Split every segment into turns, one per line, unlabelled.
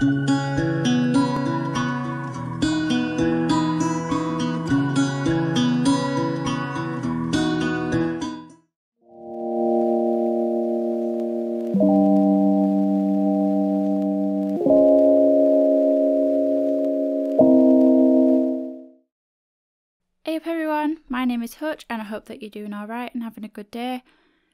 Hey up everyone, my name is Hutch and I hope that you're doing alright and having a good day.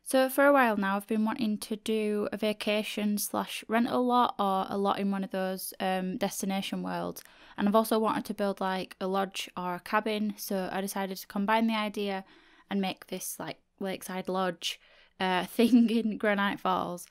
So for a while now I've been wanting to do a vacation / rental lot, or a lot in one of those destination worlds, and I've also wanted to build like a lodge or a cabin, so I decided to combine the idea and make this like Lakeside Lodge thing in Granite Falls.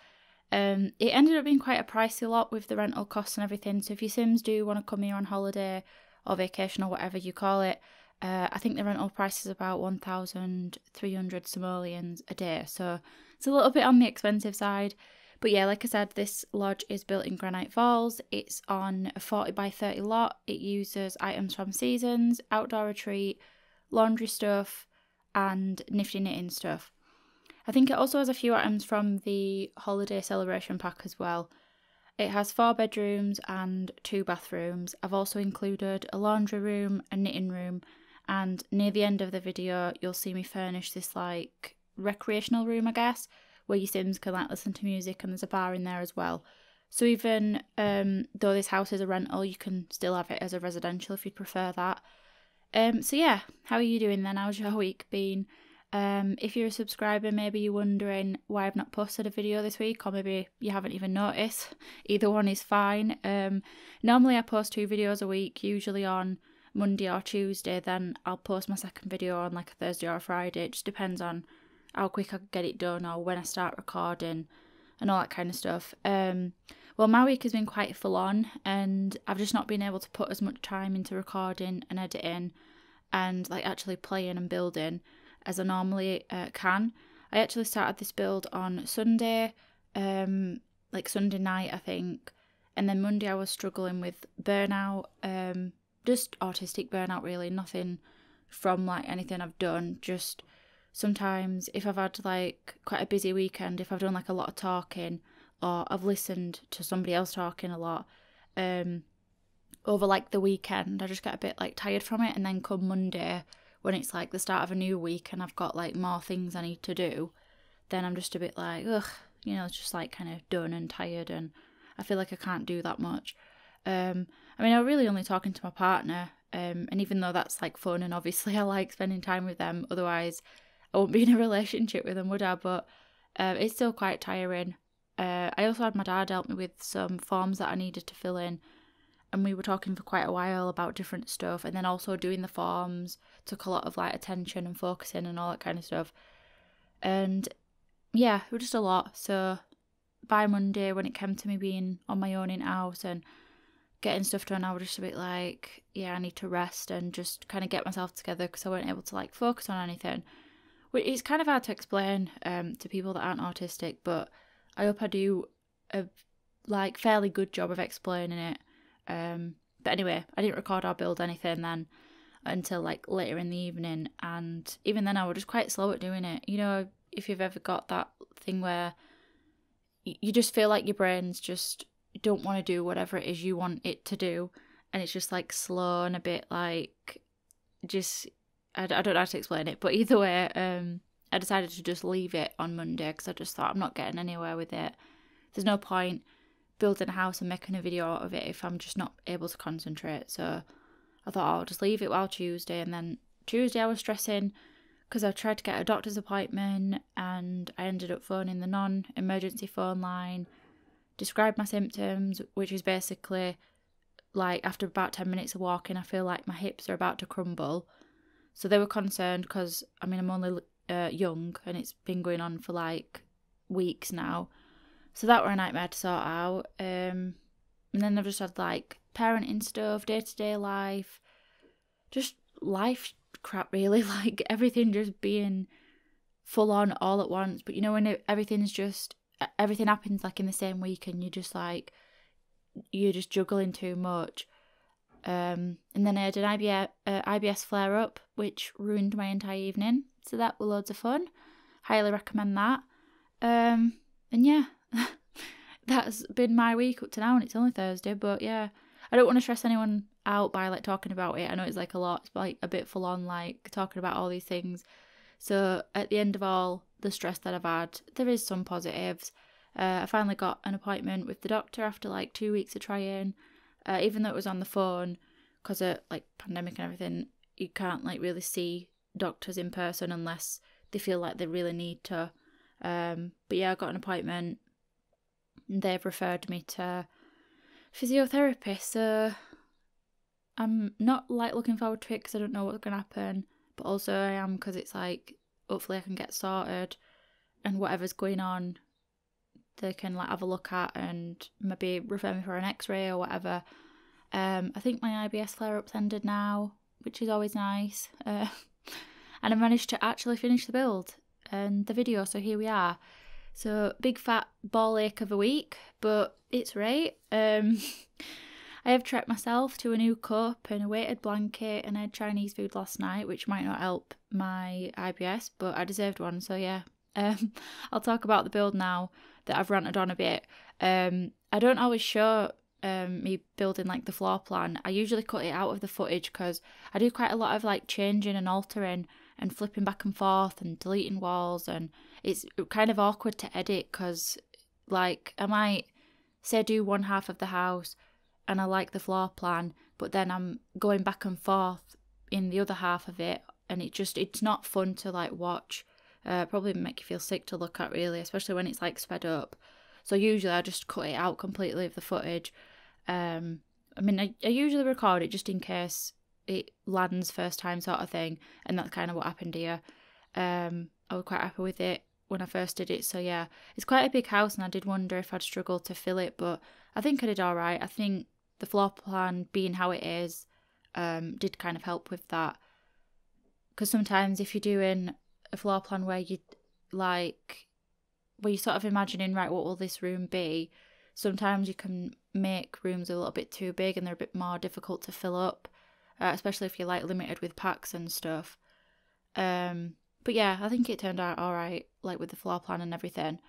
It ended up being quite a pricey lot with the rental costs and everything, so if your Sims do want to come here on holiday or vacation or whatever you call it, I think the rental price is about 1,300 simoleons a day, so it's a little bit on the expensive side. But yeah, like I said, this lodge is built in Granite Falls. It's on a 40 by 30 lot. It uses items from Seasons, Outdoor Retreat, laundry stuff, and Nifty knitting stuff. I think it also has a few items from the holiday celebration pack as well. It has 4 bedrooms and 2 bathrooms. I've also included a laundry room, a knitting room, and near the end of the video you'll see me furnish this like recreational room, I guess, where your Sims can like listen to music, and there's a bar in there as well. So even though this house is a rental, you can still have it as a residential if you'd prefer that. So yeah, how are you doing then? How's your week been? If you're a subscriber, maybe you're wondering why I've not posted a video this week, or maybe you haven't even noticed. Either one is fine. Normally I post 2 videos a week, usually on Monday or Tuesday, then I'll post my second video on like a Thursday or a Friday. It just depends on how quick I can get it done or when I start recording and all that kind of stuff. Well, my week has been quite full on, and I've just not been able to put as much time into recording and editing and like actually playing and building as I normally can. I actually started this build on Sunday, like Sunday night I think, and then Monday I was struggling with burnout, just autistic burnout really, nothing from like anything I've done, just sometimes if I've had like quite a busy weekend, if I've done like a lot of talking or I've listened to somebody else talking a lot over like the weekend, I just get a bit like tired from it, and then come Monday when it's like the start of a new week and I've got like more things I need to do, then I'm just a bit like, ugh, you know, it's just like kind of done and tired, and I feel like I can't do that much. I mean, I'm really only talking to my partner, and even though that's like fun and obviously I like spending time with them, otherwise I won't be in a relationship with them, would I? But it's still quite tiring. I also had my dad help me with some forms that I needed to fill in, and we were talking for quite a while about different stuff, and then also doing the forms took a lot of like attention and focusing and all that kind of stuff. And yeah, it was just a lot. So by Monday, when it came to me being on my own in house and getting stuff done, I was just a bit like, yeah, I need to rest and just kind of get myself together, because I weren't able to like focus on anything. It's kind of hard to explain to people that aren't autistic, but I hope I do a like fairly good job of explaining it. But anyway, I didn't record or build anything then until like later in the evening, and even then I was just quite slow at doing it. You know, if you've ever got that thing where you just feel like your brain's just don't want to do whatever it is you want it to do, and it's just like slow and a bit like just I don't know how to explain it, but either way, I decided to just leave it on Monday because I just thought I'm not getting anywhere with it. There's no point building a house and making a video out of it if I'm just not able to concentrate. So I thought I'll just leave it while Tuesday, and then Tuesday I was stressing because I tried to get a doctor's appointment and I ended up phoning the non-emergency phone line, described my symptoms, which is basically like after about 10 minutes of walking I feel like my hips are about to crumble. So they were concerned because I mean I'm only young and it's been going on for like weeks now. So that were a nightmare to sort out. And then I've just had like parenting stuff, day-to-day life, just life crap really, like everything just being full on all at once. But you know when everything happens like in the same week and you're just juggling too much. And then I had an IBS flare up which ruined my entire evening, so that was loads of fun. Highly recommend that. And yeah, that's been my week up to now, and it's only Thursday. But yeah, I don't want to stress anyone out by like talking about it. I know it's like a lot, it's like a bit full on, like talking about all these things. So at the end of all the stress that I've had, there is some positives. I finally got an appointment with the doctor after like 2 weeks of trying, even though it was on the phone, because of like pandemic and everything. You can't like really see doctors in person unless they feel like they really need to. But yeah, I got an appointment. They've referred me to physiotherapy, so I'm not like looking forward to it because I don't know what's going to happen, but also I am because it's like hopefully I can get sorted and whatever's going on they can like have a look at and maybe refer me for an x-ray or whatever. I think my IBS flare-up's ended now, which is always nice, and I managed to actually finish the build and the video, so here we are. So big fat ball ache of a week, but it's right. I have treated myself to a new cup and a weighted blanket, and I had Chinese food last night, which might not help my IBS, but I deserved one, so yeah. I'll talk about the build now that I've ranted on a bit. I don't always show me building like the floor plan. I usually cut it out of the footage because I do quite a lot of like changing and altering and flipping back and forth and deleting walls, and it's kind of awkward to edit because like I might say do one half of the house and I like the floor plan, but then I'm going back and forth in the other half of it, and it's not fun to like watch. Probably make you feel sick to look at, really, especially when it's like sped up. So usually I just cut it out completely of the footage. I mean, I usually record it just in case it lands first time sort of thing, and that's kind of what happened here. I was quite happy with it when I first did it, so yeah. It's quite a big house, and I did wonder if I'd struggle to fill it, but I think I did alright. I think the floor plan being how it is did kind of help with that, because sometimes if you're doing a floor plan where you're sort of imagining, right, what will this room be, sometimes you can make rooms a little bit too big and they're a bit more difficult to fill up, especially if you're like limited with packs and stuff. But yeah, I think it turned out alright, like with the floor plan and everything.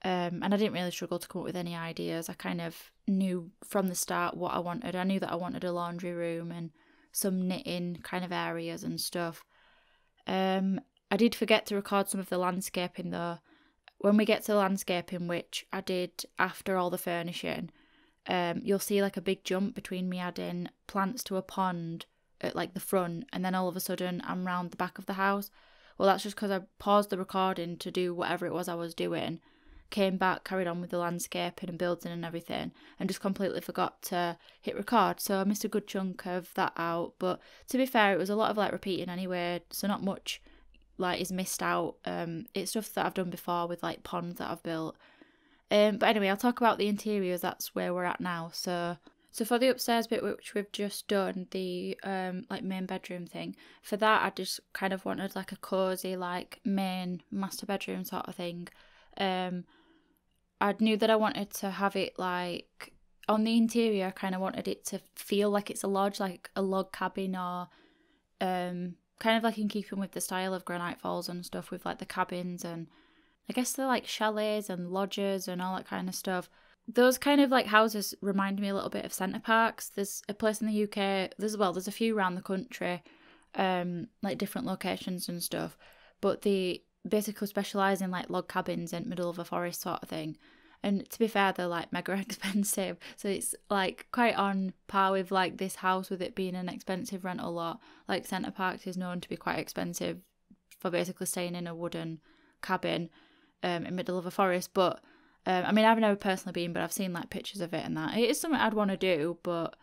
And I didn't really struggle to come up with any ideas. I kind of knew from the start what I wanted. I knew that I wanted a laundry room and some knitting kind of areas and stuff. I did forget to record some of the landscaping though. When we get to the landscaping, which I did after all the furnishing, you'll see like a big jump between me adding plants to a pond at like the front, and then all of a sudden I'm round the back of the house. Well, that's just because I paused the recording to do whatever it was I was doing, came back, carried on with the landscaping and building and everything, and just completely forgot to hit record, so I missed a good chunk of that out. But to be fair, it was a lot of like repeating anyway, so not much like is missed out. It's stuff that I've done before with like ponds that I've built. But anyway, I'll talk about the interiors. That's where we're at now. So for the upstairs bit, which we've just done, the like main bedroom thing, for that I just kind of wanted like a cozy like main master bedroom sort of thing. I knew that I wanted to have it like on the interior. I kind of wanted it to feel like it's a lodge, like a log cabin, or kind of like in keeping with the style of Granite Falls and stuff, with like the cabins and I guess they're like chalets and lodges and all that kind of stuff. Those kind of like houses remind me a little bit of centre parks. There's a place in the UK, there's a few around the country, like different locations and stuff, but they basically specialise in like log cabins in the middle of a forest sort of thing. And to be fair, they're like mega expensive, so it's like quite on par with like this house, with it being an expensive rental lot. Like Centre Parks is known to be quite expensive for basically staying in a wooden cabin in the middle of a forest. But I mean, I've never personally been, but I've seen like pictures of it and that. It is something I'd want to do, but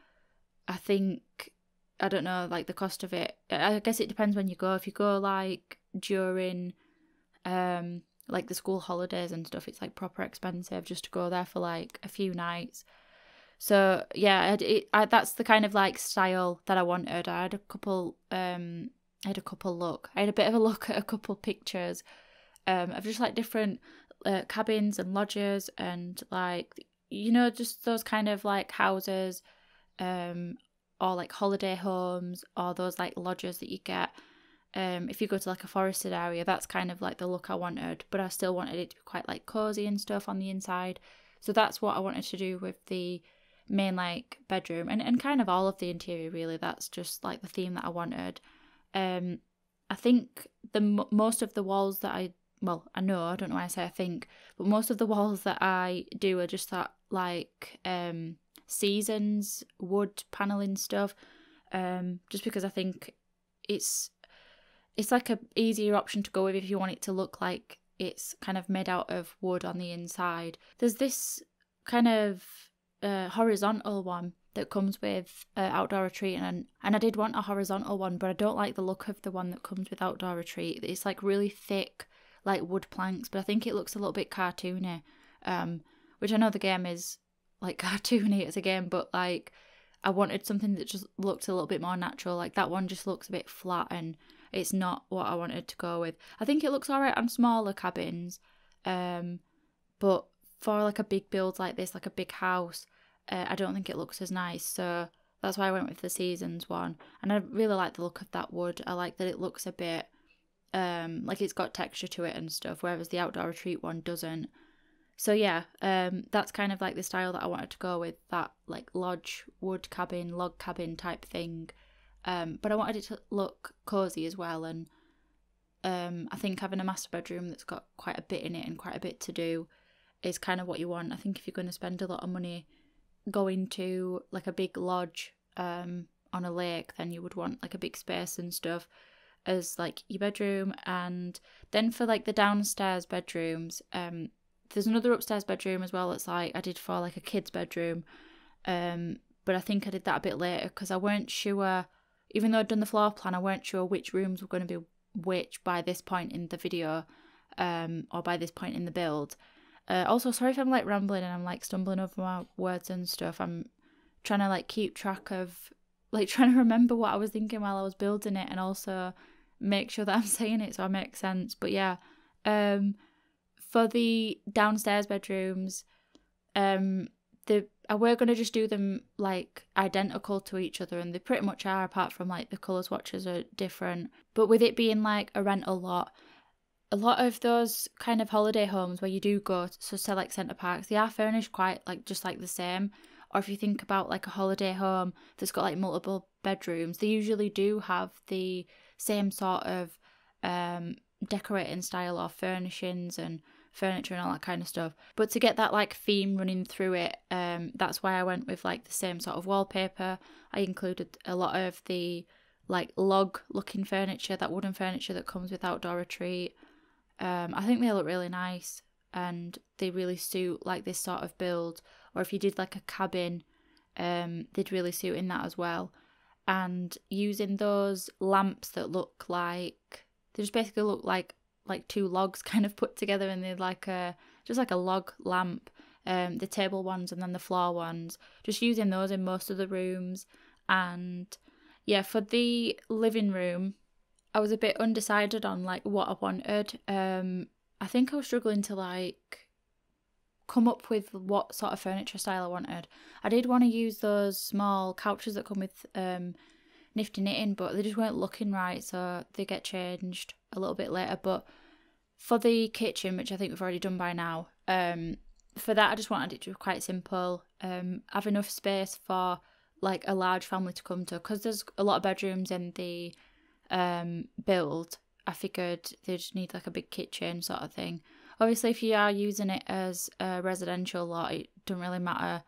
I think, I don't know, like the cost of it, I guess it depends when you go. If you go like during like the school holidays and stuff, it's like proper expensive just to go there for like a few nights. So yeah, that's the kind of like style that I wanted. I had a bit of a look at a couple pictures of just like different cabins and lodges and like, you know, just those kind of like houses, or like holiday homes, or those like lodges that you get if you go to like a forested area. That's kind of like the look I wanted, but I still wanted it to be quite like cozy and stuff on the inside. So that's what I wanted to do with the main like bedroom and kind of all of the interior really. That's just like the theme that I wanted. I think most of the walls that I know, I don't know why I say I think, but most of the walls that I do are just that like seasons wood paneling stuff, just because I think it's like a easier option to go with if you want it to look like it's kind of made out of wood on the inside. There's this kind of horizontal one that comes with Outdoor Retreat, and I did want a horizontal one, but I don't like the look of the one that comes with Outdoor Retreat. It's like really thick, like wood planks, but I think it looks a little bit cartoony, which I know the game is like cartoony as a game, but like I wanted something that just looked a little bit more natural. Like that one just looks a bit flat and it's not what I wanted to go with. I think it looks alright on smaller cabins, but for like a big build like this, like a big house, I don't think it looks as nice. So that's why I went with the Seasons one. And I really like the look of that wood. I like that it looks a bit like it's got texture to it and stuff, whereas the Outdoor Retreat one doesn't. So yeah, that's kind of like the style that I wanted to go with, that like lodge, wood cabin, log cabin type thing. But I wanted it to look cosy as well, and I think having a master bedroom that's got quite a bit in it and quite a bit to do is kind of what you want. I think if you're going to spend a lot of money going to like a big lodge on a lake, then you would want like a big space and stuff as like your bedroom. And then for like the downstairs bedrooms, there's another upstairs bedroom as well. It's like I did for like a kid's bedroom, but I think I did that a bit later because I weren't sure, even though I'd done the floor plan, I weren't sure which rooms were going to be which by this point in the video, or by this point in the build. Also, sorry if I'm like rambling and I'm like stumbling over my words and stuff. I'm trying to like keep track of, like trying to remember what I was thinking while I was building it and also make sure that I'm saying it so it makes sense. But yeah, for the downstairs bedrooms, we're going to just do them like identical to each other, and they pretty much are, apart from like the colour swatches are different. But with it being like a rental lot, a lot of those kind of holiday homes where you do go to select centre parks, they are furnished quite like just like the same. Or if you think about like a holiday home that's got like multiple bedrooms, they usually do have the same sort of decorating style or furnishings and furniture and all that kind of stuff. But to get that like theme running through it, that's why I went with like the same sort of wallpaper. I included a lot of the like log looking furniture, that wooden furniture that comes with Outdoor Retreat. I think they look really nice and they really suit like this sort of build. Or if you did like a cabin, they'd really suit in that as well. And using those lamps that look like, they just basically look like two logs kind of put together, and they're like just like a log lamp, the table ones and then the floor ones, just using those in most of the rooms. And yeah, for the living room, I was a bit undecided on like what I wanted. I think I was struggling to like come up with what sort of furniture style I wanted. I did want to use those small couches that come with Nifty knitting, but they just weren't looking right, so they get changed a little bit later. But for the kitchen, which I think we've already done by now, for that I just wanted it to be quite simple, have enough space for like a large family to come to, because there's a lot of bedrooms in the build. I figured they just need like a big kitchen sort of thing. Obviously, if you are using it as a residential lot, it doesn't really matter,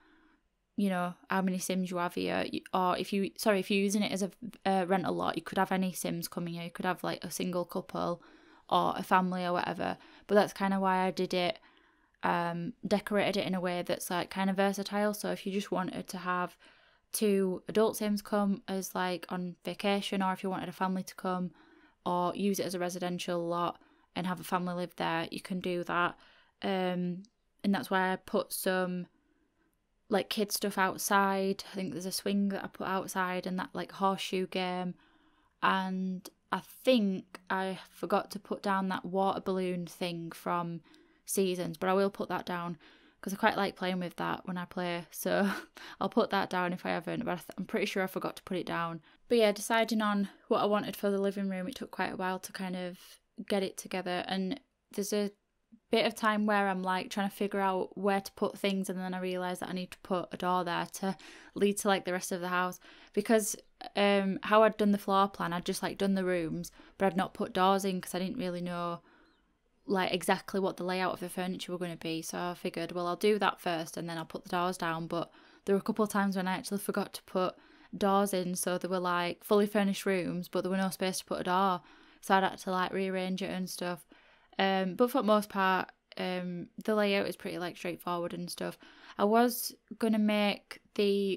you know, how many Sims you have here. Or if you're using it as a rental lot, you could have any Sims coming here. You could have like a single couple or a family or whatever. But that's kind of why I did it, decorated it in a way that's like kind of versatile. So if you just wanted to have 2 adult Sims come as like on vacation, or if you wanted a family to come, or use it as a residential lot and have a family live there, you can do that. And that's why I put some like kid stuff outside. I think there's a swing that I put outside and that like horseshoe game. And I think I forgot to put down that water balloon thing from Seasons, but I will put that down because I quite like playing with that when I play. So I'll put that down if I haven't, but I'm pretty sure I forgot to put it down. But yeah, deciding on what I wanted for the living room, it took quite a while to kind of get it together. And there's a bit of time where I'm like trying to figure out where to put things, and then I realise that I need to put a door there to lead to like the rest of the house, because how I'd done the floor plan, I'd just like done the rooms, but I'd not put doors in because I didn't really know like exactly what the layout of the furniture were going to be. So I figured, well, I'll do that first and then I'll put the doors down. But there were a couple of times when I actually forgot to put doors in, so there were like fully furnished rooms but there were no space to put a door, so I'd had to like rearrange it and stuff. But for the most part, the layout is pretty like straightforward and stuff. I was gonna make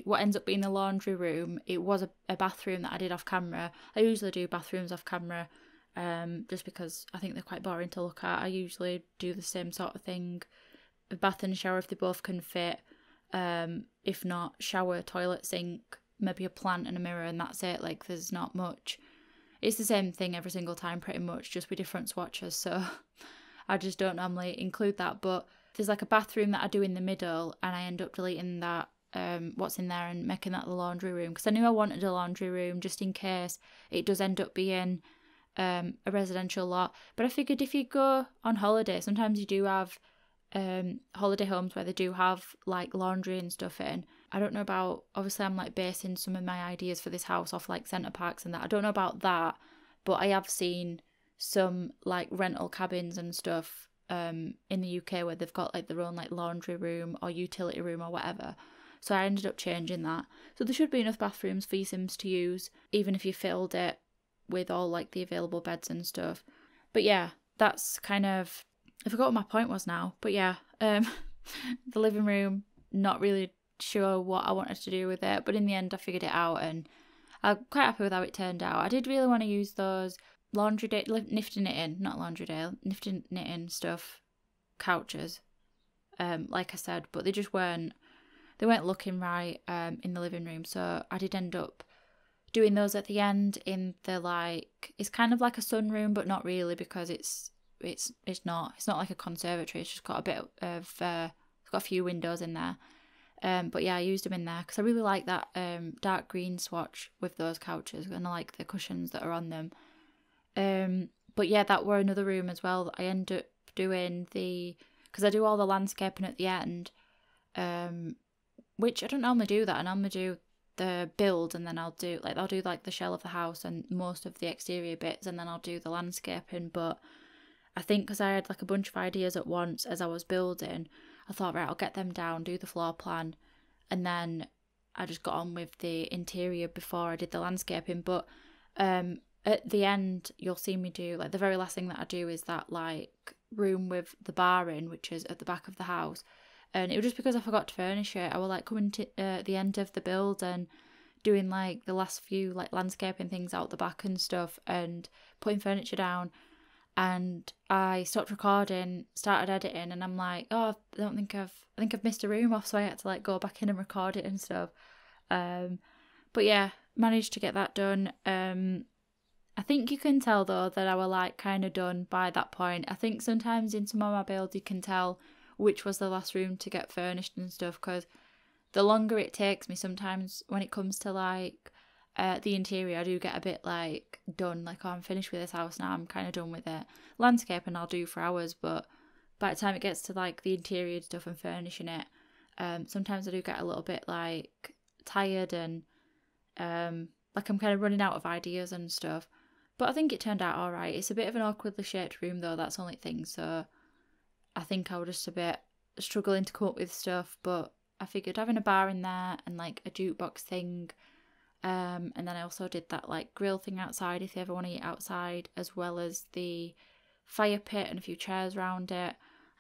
what ends up being the laundry room. It was a bathroom that I did off camera. I usually do bathrooms off camera, just because I think they're quite boring to look at. I usually do the same sort of thing, a bath and shower if they both can fit. If not, shower, toilet, sink, maybe a plant and a mirror, and that's it. Like, there's not much. It's the same thing every single time pretty much, just with different swatches, so I just don't normally include that. But there's like a bathroom that I do in the middle, and I end up deleting that, what's in there, and making that the laundry room, because I knew I wanted a laundry room just in case it does end up being a residential lot. But I figured if you go on holiday, sometimes you do have holiday homes where they do have like laundry and stuff in. I don't know about, obviously I'm like basing some of my ideas for this house off like centre parks and that. I don't know about that, but I have seen some like rental cabins and stuff in the UK where they've got like their own like laundry room or utility room or whatever. So I ended up changing that. So there should be enough bathrooms for you Sims to use, even if you filled it with all like the available beds and stuff. But yeah, that's kind of, I forgot what my point was now, but yeah, the living room, not really sure what I wanted to do with it, but in the end I figured it out and I'm quite happy with how it turned out. I did really want to use those Nifty knitting stuff couches, like I said, but they weren't looking right in the living room, so I did end up doing those at the end in the like, it's kind of like a sunroom but not really, because it's not like a conservatory. It's just got a bit of it's got a few windows in there. But yeah, I used them in there because I really like that dark green swatch with those couches, and I like the cushions that are on them. But yeah, that were another room as well that I end up doing because I do all the landscaping at the end, which I don't normally do that. I normally do the build, and then I'll do like the shell of the house and most of the exterior bits, and then I'll do the landscaping. But I think because I had like a bunch of ideas at once as I was building, I thought, right, I'll get them down, do the floor plan, and then I just got on with the interior before I did the landscaping. But at the end, you'll see me do, like, the very last thing that I do is that, like, room with the bar in, which is at the back of the house. And it was just because I forgot to furnish it. I was, like, coming to the end of the build and doing, like, the last few, like, landscaping things out the back and stuff and putting furniture down. And I stopped recording, started editing, and I'm like, oh, I think I've missed a room off, so I had to like go back in and record it and stuff. But yeah, managed to get that done. I think you can tell though that I was like kind of done by that point. I think sometimes in some of my builds you can tell which was the last room to get furnished and stuff, because the longer it takes me sometimes when it comes to like the interior, I do get a bit like done, like, oh, I'm finished with this house now, I'm kind of done with it. Landscaping I'll do for hours, but by the time it gets to like the interior stuff and furnishing it, sometimes I do get a little bit like tired and like I'm kind of running out of ideas and stuff. But I think it turned out alright. It's a bit of an awkwardly shaped room though, that's the only thing, so I think I was just a bit struggling to come up with stuff, but I figured having a bar in there and like a jukebox thing, and then I also did that like grill thing outside if you ever want to eat outside, as well as the fire pit and a few chairs around it.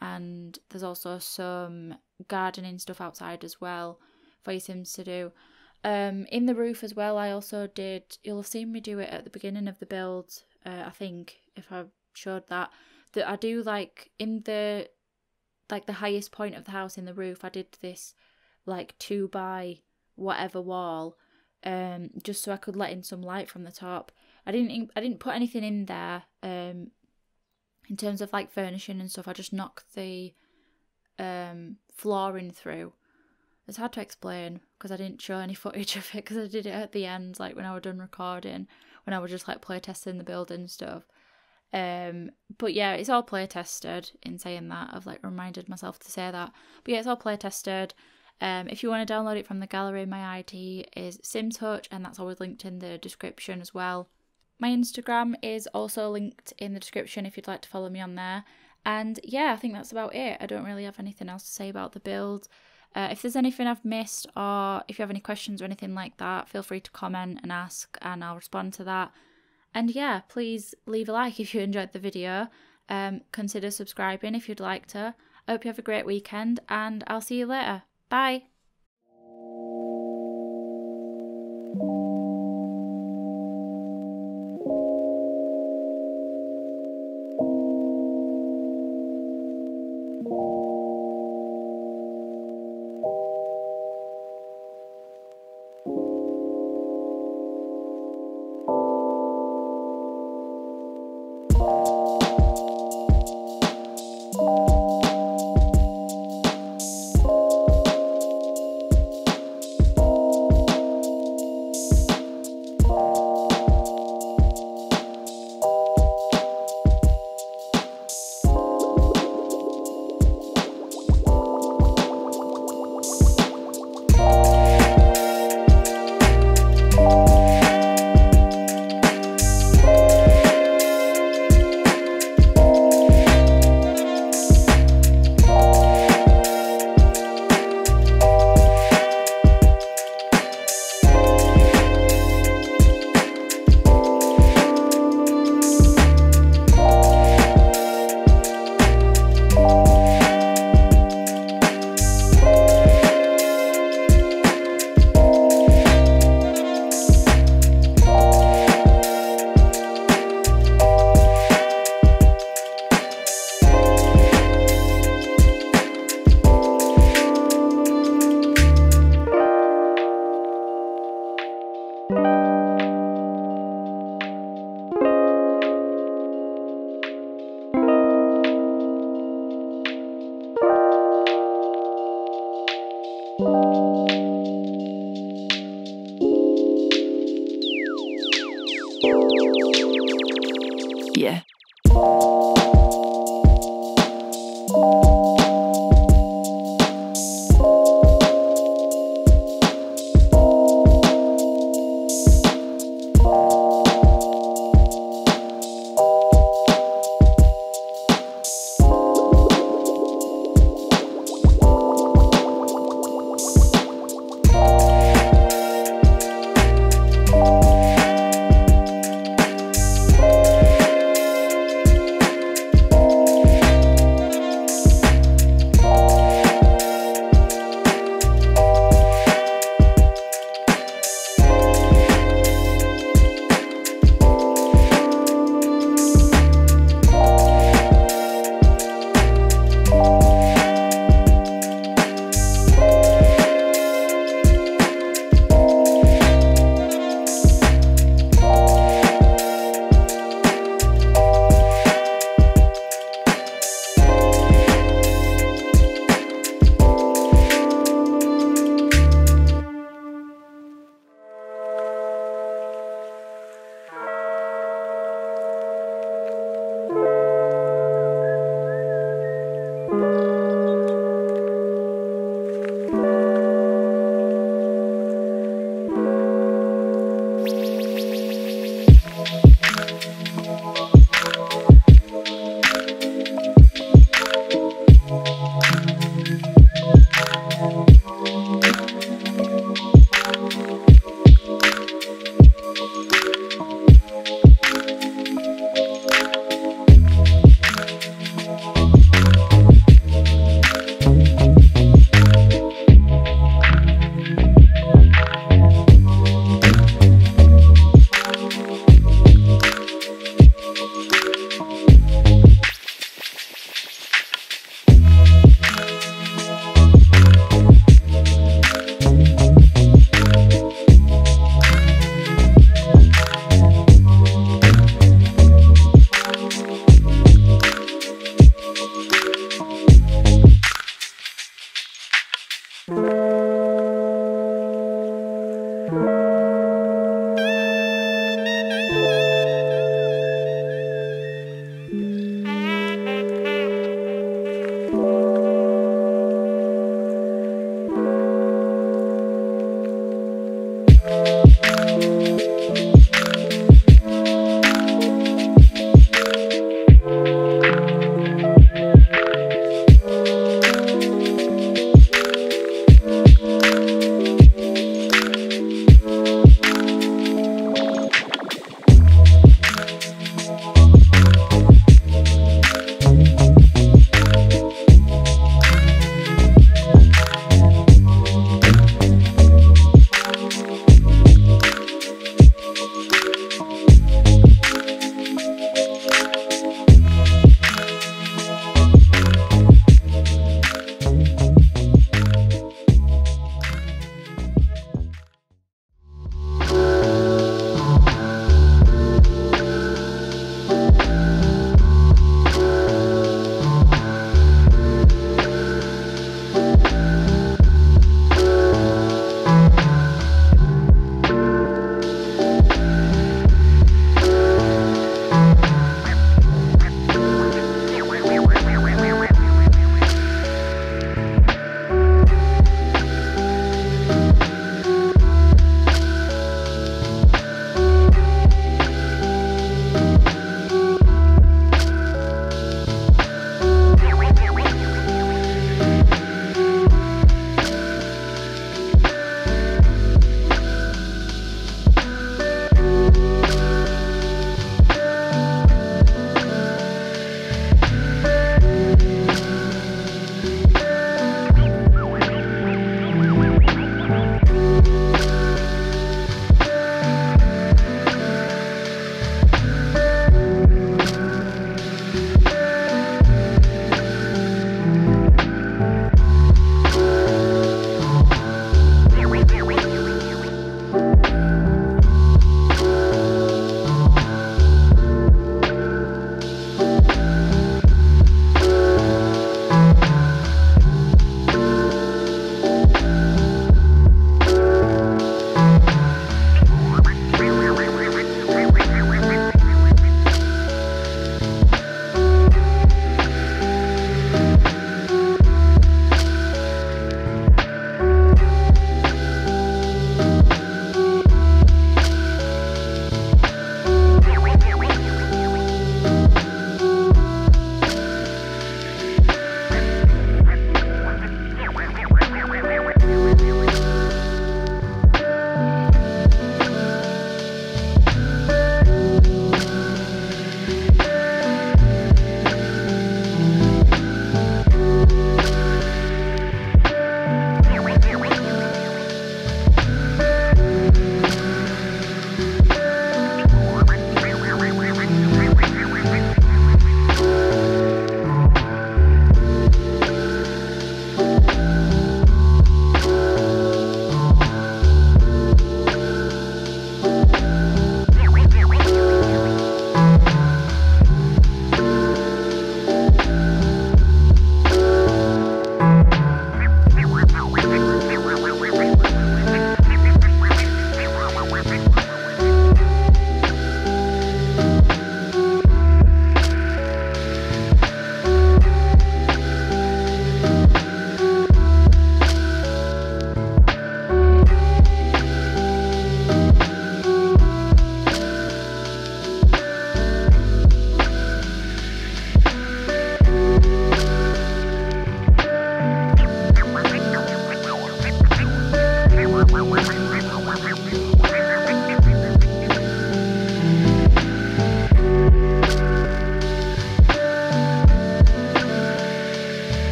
And there's also some gardening stuff outside as well for your Sims to do. In the roof as well, I also did, you'll have seen me do it at the beginning of the build, I think, if I showed that I do like in the like the highest point of the house in the roof, I did this like 2 by whatever wall, just so I could let in some light from the top. I didn't put anything in there in terms of like furnishing and stuff. I just knocked the flooring through. It's hard to explain because I didn't show any footage of it, because I did it at the end, like when I was done recording, when I was just like playtesting the build and stuff. But yeah, it's all play tested. In saying that, I've like reminded myself to say that. But yeah, it's all play tested. If you want to download it from the gallery, my ID is SimsHutch, and that's always linked in the description as well. My Instagram is also linked in the description if you'd like to follow me on there. And yeah, I think that's about it. I don't really have anything else to say about the build. If there's anything I've missed, or if you have any questions or anything like that, feel free to comment and ask, and I'll respond to that. And yeah, please leave a like if you enjoyed the video. Consider subscribing if you'd like to. I hope you have a great weekend, and I'll see you later. Bye!
Yeah.
Bye.